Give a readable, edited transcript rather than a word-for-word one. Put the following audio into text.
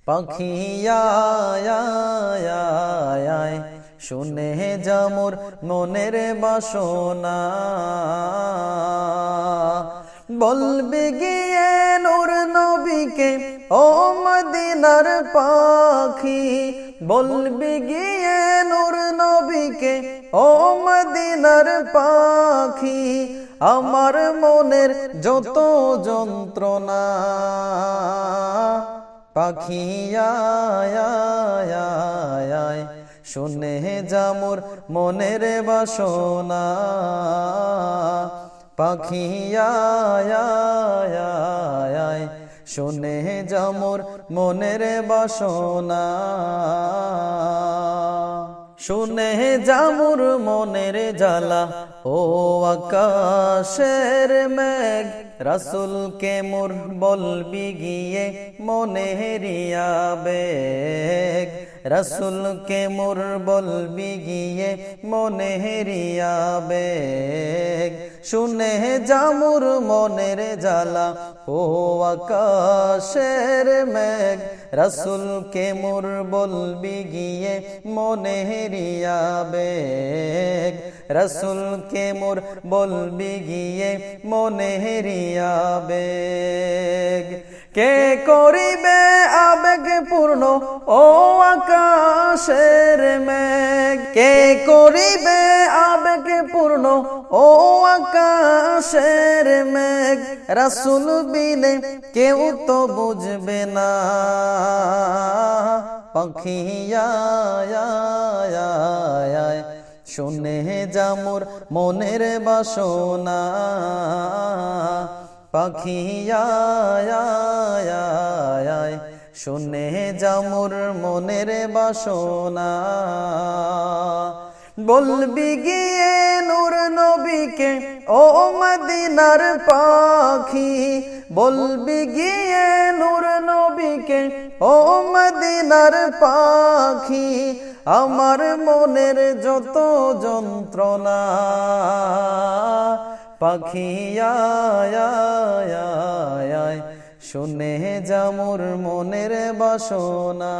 পাখি আয় আয় আয় আয়, শুনে যা মোর মনের বাসনা। বলবি গিয়ে নূর নবীকে ও মদিনার পাখি, বলবি গিয়ে নূর নবীকে ও মদিনার পাখি, আমার মনের যত যন্ত্রণা। পাখি আয় আয় আয় আয়, শুনে যা মোর মনের বাসনা। পাখি আয় আয় আয় আয়, শুনে যা মোর মনের বাসনা। শুনে যা মোর মনের জ্বালা ও আকাশের মেঘ, রাসূলকে মোর বলবি গিয়ে মনেরিয়া বেগ। রাসূলকে মোর বলবি গিয়ে মনেরিয়া বেগ, শুনে যা মোর মনের জ্বালা ও আকাশের মেঘ, রাসূলকে মোর বলবি গিয়ে মনেরিয়া বেগ। রাসূলকে মোর বলবি গিয়ে মনেরিয়া বেগ। কে করিবে আবেগ পূর্ণ ও আকাশের মেঘ, কে করিবে আবেগ পূর্ণ ও আকাশের মেঘ, রাসূল বিনে কেউ তো বুঝবে না। পাখি আয় আয় আয় আয়, শুনে যা মোর মনের বাসনা। পাখি আয় আয় আয় আয়, শুনে যা মোর মনের বাসনা। বলবি গিয়ে নূর নবীকে ও মদিনার পাখি, বলবি গিয়ে নূর নবীকে ও মদিনার পাখি, আমার মনের যত যন্ত্রণা। পাখি আয় আয় আয় আয়, শুনে যা মোর মনের বাসনা।